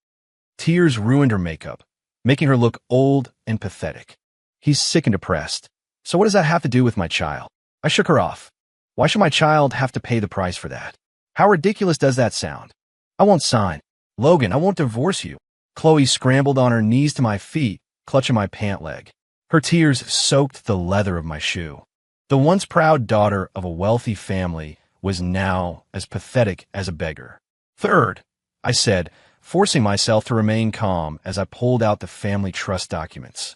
Tears ruined her makeup, making her look old and pathetic. He's sick and depressed. So what does that have to do with my child? I shook her off. Why should my child have to pay the price for that? How ridiculous does that sound? I won't sign. Logan, I won't divorce you. Chloe scrambled on her knees to my feet, clutching my pant leg. Her tears soaked the leather of my shoe. The once proud daughter of a wealthy family was now as pathetic as a beggar. Third, I said, forcing myself to remain calm as I pulled out the family trust documents.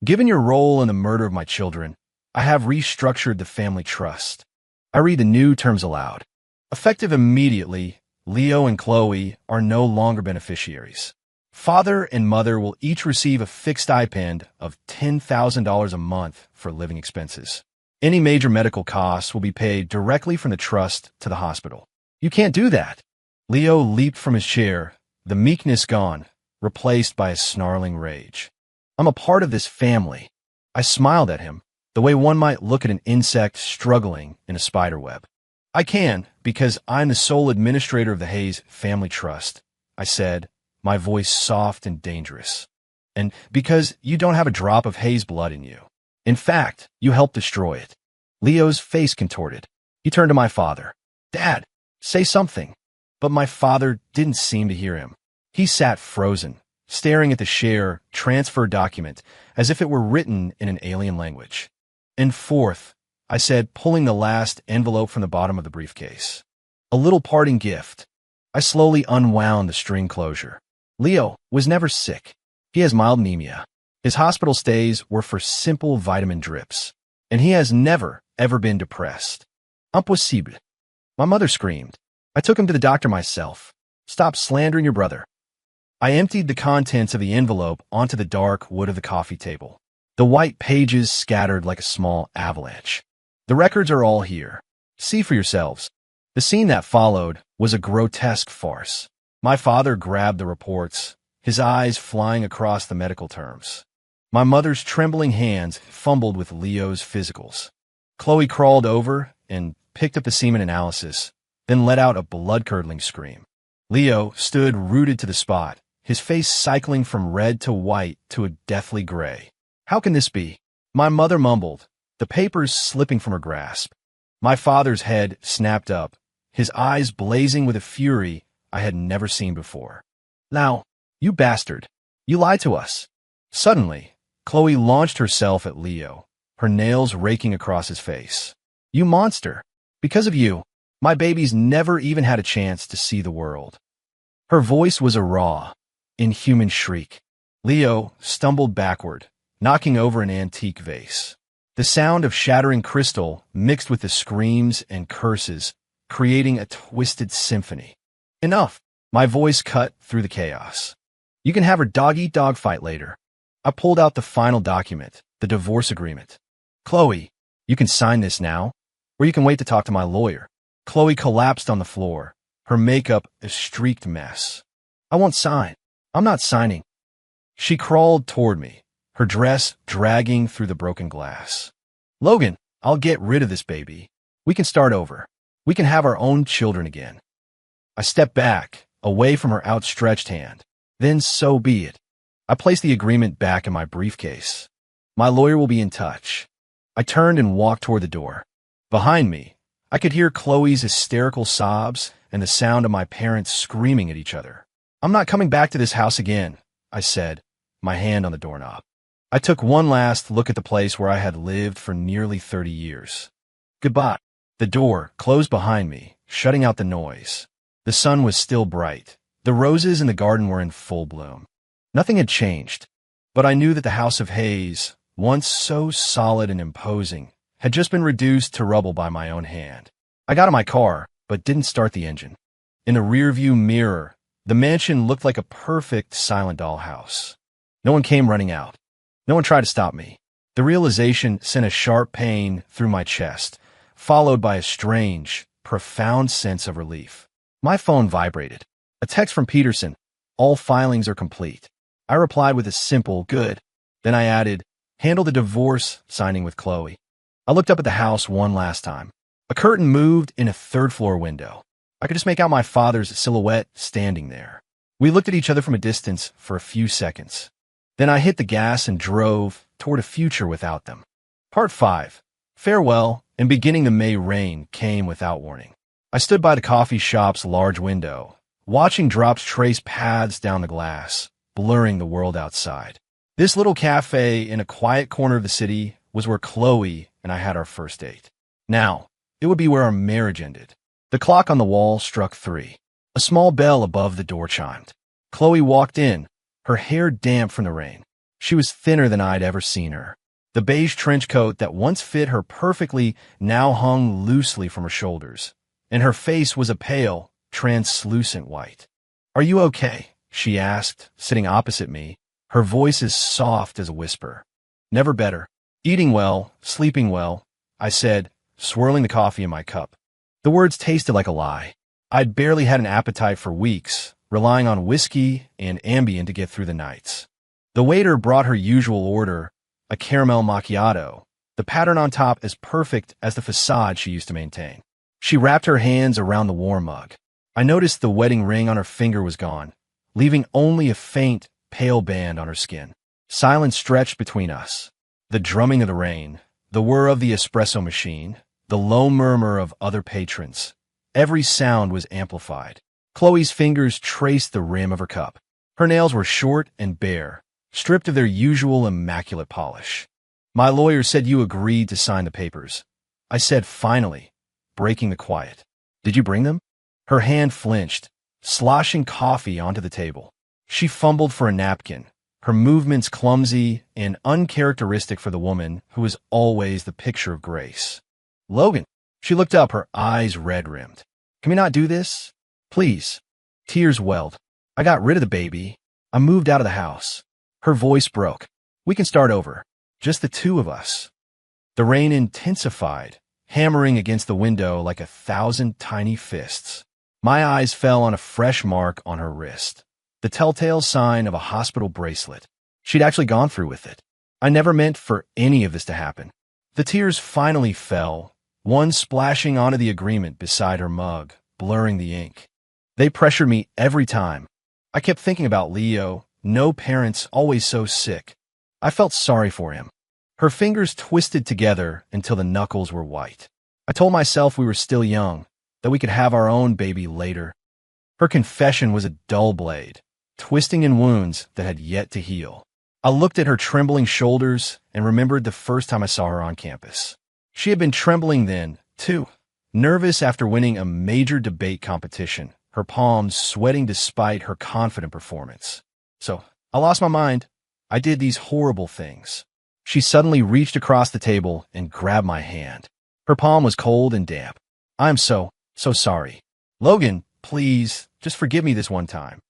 Given your role in the murder of my children, I have restructured the family trust. I read the new terms aloud. Effective immediately, Leo and Chloe are no longer beneficiaries. Father and mother will each receive a fixed stipend of $10,000 a month for living expenses. Any major medical costs will be paid directly from the trust to the hospital. You can't do that. Leo leaped from his chair, the meekness gone, replaced by a snarling rage. I'm a part of this family. I smiled at him, the way one might look at an insect struggling in a spider web. I can, because I'm the sole administrator of the Hayes Family Trust, I said, my voice soft and dangerous. And because you don't have a drop of Hayes blood in you. In fact, you helped destroy it. Leo's face contorted. He turned to my father. Dad, say something. But my father didn't seem to hear him. He sat frozen, staring at the share transfer document as if it were written in an alien language. And fourth, I said, pulling the last envelope from the bottom of the briefcase. A little parting gift. I slowly unwound the string closure. Leo was never sick. He has mild anemia. His hospital stays were for simple vitamin drips. And he has never, ever been depressed. Impossible. My mother screamed. I took him to the doctor myself. Stop slandering your brother. I emptied the contents of the envelope onto the dark wood of the coffee table. The white pages scattered like a small avalanche. The records are all here. See for yourselves. The scene that followed was a grotesque farce. My father grabbed the reports, his eyes flying across the medical terms. My mother's trembling hands fumbled with Leo's physicals. Chloe crawled over and picked up the semen analysis, then let out a blood-curdling scream. Leo stood rooted to the spot, his face cycling from red to white to a deathly gray. How can this be? My mother mumbled, the papers slipping from her grasp. My father's head snapped up, his eyes blazing with a fury I had never seen before. Now, you bastard, you lied to us. Suddenly, Chloe launched herself at Leo, her nails raking across his face. You monster. Because of you, my baby's never even had a chance to see the world. Her voice was a raw, inhuman shriek. Leo stumbled backward, knocking over an antique vase. The sound of shattering crystal mixed with the screams and curses, creating a twisted symphony. Enough! My voice cut through the chaos. You can have her dog-eat-dog fight later. I pulled out the final document, the divorce agreement. Chloe, you can sign this now, or you can wait to talk to my lawyer. Chloe collapsed on the floor, her makeup a streaked mess. I won't sign. I'm not signing. She crawled toward me, her dress dragging through the broken glass. Logan, I'll get rid of this baby. We can start over. We can have our own children again. I stepped back, away from her outstretched hand. Then so be it. I placed the agreement back in my briefcase. My lawyer will be in touch. I turned and walked toward the door. Behind me, I could hear Chloe's hysterical sobs and the sound of my parents screaming at each other. I'm not coming back to this house again, I said, my hand on the doorknob. I took one last look at the place where I had lived for nearly 30 years. Goodbye. The door closed behind me, shutting out the noise. The sun was still bright. The roses in the garden were in full bloom. Nothing had changed, but I knew that the House of Hayes, once so solid and imposing, had just been reduced to rubble by my own hand. I got in my car, but didn't start the engine. In the rearview mirror, the mansion looked like a perfect silent dollhouse. No one came running out. No one tried to stop me. The realization sent a sharp pain through my chest, followed by a strange, profound sense of relief. My phone vibrated. A text from Peterson. All filings are complete. I replied with a simple, good. Then I added, handle the divorce signing with Chloe. I looked up at the house one last time. A curtain moved in a third-floor window. I could just make out my father's silhouette standing there. We looked at each other from a distance for a few seconds. Then I hit the gas and drove toward a future without them. Part 5. Farewell and beginning the May rain came without warning. I stood by the coffee shop's large window, watching drops trace paths down the glass, blurring the world outside. This little cafe in a quiet corner of the city was where Chloe and I had our first date. Now, it would be where our marriage ended. The clock on the wall struck 3. A small bell above the door chimed. Chloe walked in, her hair damp from the rain. She was thinner than I'd ever seen her. The beige trench coat that once fit her perfectly now hung loosely from her shoulders, and her face was a pale, translucent white. "Are you okay?" she asked, sitting opposite me, her voice as soft as a whisper. "Never better. Eating well, sleeping well," I said, swirling the coffee in my cup. The words tasted like a lie. I'd barely had an appetite for weeks, relying on whiskey and Ambien to get through the nights. The waiter brought her usual order, a caramel macchiato, the pattern on top as perfect as the facade she used to maintain. She wrapped her hands around the warm mug. I noticed the wedding ring on her finger was gone, leaving only a faint, pale band on her skin. Silence stretched between us. The drumming of the rain, the whir of the espresso machine, the low murmur of other patrons. Every sound was amplified. Chloe's fingers traced the rim of her cup. Her nails were short and bare, stripped of their usual immaculate polish. "My lawyer said you agreed to sign the papers," I said finally, breaking the quiet. "Did you bring them?" Her hand flinched, sloshing coffee onto the table. She fumbled for a napkin, her movements clumsy and uncharacteristic for the woman who was always the picture of grace. "Logan." She looked up, her eyes red-rimmed. "Can we not do this? Please." Tears welled. "I got rid of the baby. I moved out of the house." Her voice broke. "We can start over. Just the two of us." The rain intensified, hammering against the window like 1,000 tiny fists. My eyes fell on a fresh mark on her wrist, the telltale sign of a hospital bracelet. She'd actually gone through with it. I never meant for any of this to happen. The tears finally fell, one splashing onto the agreement beside her mug, blurring the ink. They pressured me every time. I kept thinking about Leo, no parents, always so sick. I felt sorry for him. Her fingers twisted together until the knuckles were white. I told myself we were still young, that we could have our own baby later. Her confession was a dull blade, twisting in wounds that had yet to heal. I looked at her trembling shoulders and remembered the first time I saw her on campus. She had been trembling then, 2. Nervous after winning a major debate competition, her palms sweating despite her confident performance. So, I lost my mind. I did these horrible things. She suddenly reached across the table and grabbed my hand. Her palm was cold and damp. I'm so sorry. Logan, please, just forgive me this one time.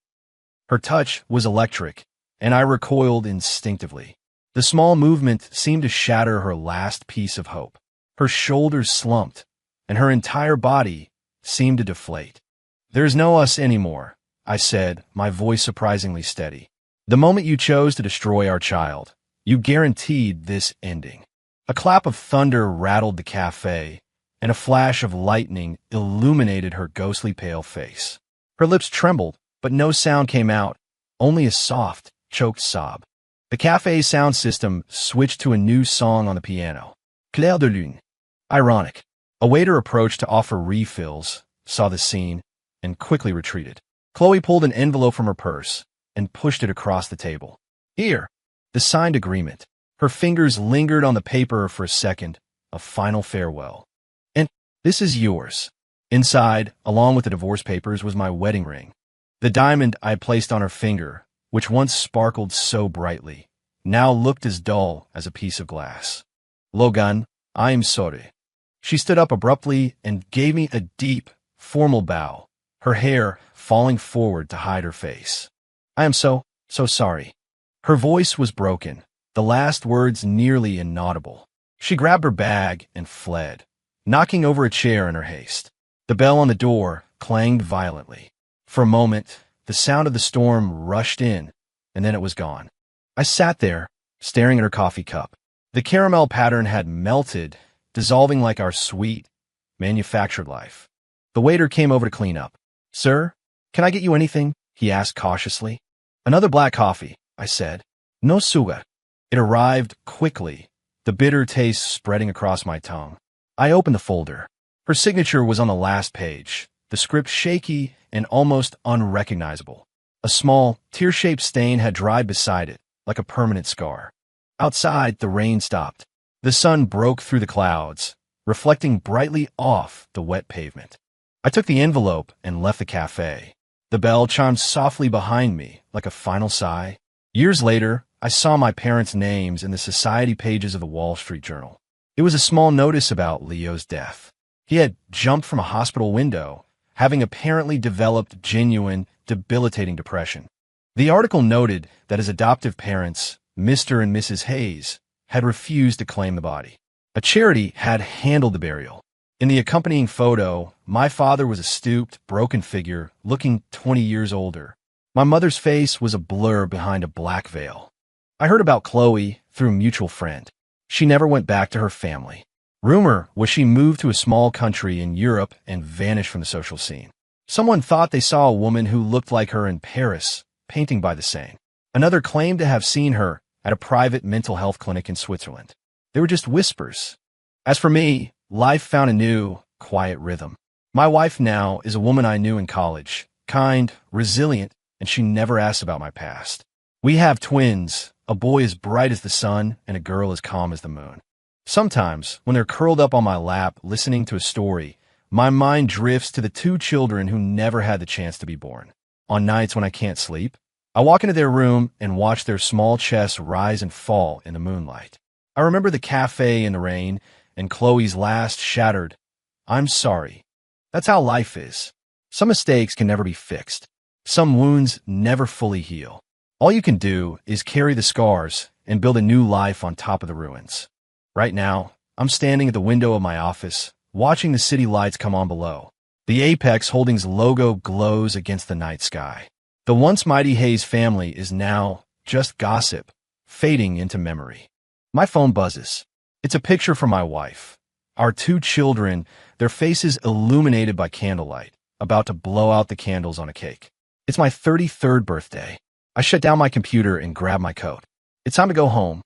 Her touch was electric, and I recoiled instinctively. The small movement seemed to shatter her last piece of hope. Her shoulders slumped, and her entire body seemed to deflate. There's no us anymore, I said, my voice surprisingly steady. The moment you chose to destroy our child, you guaranteed this ending. A clap of thunder rattled the cafe, and a flash of lightning illuminated her ghostly pale face. Her lips trembled, but no sound came out, only a soft, choked sob. The cafe's sound system switched to a new song on the piano. Clair de lune. Ironic. A waiter approached to offer refills, saw the scene, and quickly retreated. Chloe pulled an envelope from her purse and pushed it across the table. Here, the signed agreement. Her fingers lingered on the paper for a second, a final farewell. And this is yours. Inside, along with the divorce papers, was my wedding ring. The diamond I had placed on her finger, which once sparkled so brightly, now looked as dull as a piece of glass. Logan, I am sorry. She stood up abruptly and gave me a deep, formal bow, her hair falling forward to hide her face. I am so sorry. Her voice was broken, the last words nearly inaudible. She grabbed her bag and fled, knocking over a chair in her haste. The bell on the door clanged violently. For a moment, the sound of the storm rushed in, and then it was gone. I sat there, staring at her coffee cup. The caramel pattern had melted, dissolving like our sweet, manufactured life. The waiter came over to clean up. Sir, can I get you anything? He asked cautiously. Another black coffee, I said. No sugar. It arrived quickly, the bitter taste spreading across my tongue. I opened the folder. Her signature was on the last page, the script shaky and almost unrecognizable. A small, tear-shaped stain had dried beside it, like a permanent scar. Outside, the rain stopped. The sun broke through the clouds, reflecting brightly off the wet pavement. I took the envelope and left the cafe. The bell chimed softly behind me, like a final sigh. Years later, I saw my parents' names in the society pages of the Wall Street Journal. It was a small notice about Leo's death. He had jumped from a hospital window, having apparently developed genuine, debilitating depression. The article noted that his adoptive parents, Mr. and Mrs. Hayes, had refused to claim the body. A charity had handled the burial. In the accompanying photo, my father was a stooped, broken figure, looking 20 years older. My mother's face was a blur behind a black veil. I heard about Chloe through a mutual friend. She never went back to her family. Rumor was she moved to a small country in Europe and vanished from the social scene. Someone thought they saw a woman who looked like her in Paris, painting by the Seine. Another claimed to have seen her at a private mental health clinic in Switzerland. They were just whispers. As for me, life found a new, quiet rhythm. My wife now is a woman I knew in college, kind, resilient, and she never asks about my past. We have twins, a boy as bright as the sun and a girl as calm as the moon. Sometimes, when they're curled up on my lap listening to a story, my mind drifts to the two children who never had the chance to be born. On nights when I can't sleep, I walk into their room and watch their small chests rise and fall in the moonlight. I remember the cafe in the rain and Chloe's last shattered, "I'm sorry." That's how life is. Some mistakes can never be fixed. Some wounds never fully heal. All you can do is carry the scars and build a new life on top of the ruins. Right now, I'm standing at the window of my office, watching the city lights come on below. The Apex Holdings logo glows against the night sky. The once mighty Hayes family is now just gossip, fading into memory. My phone buzzes. It's a picture from my wife. Our two children, their faces illuminated by candlelight, about to blow out the candles on a cake. It's my 33rd birthday. I shut down my computer and grab my coat. It's time to go home.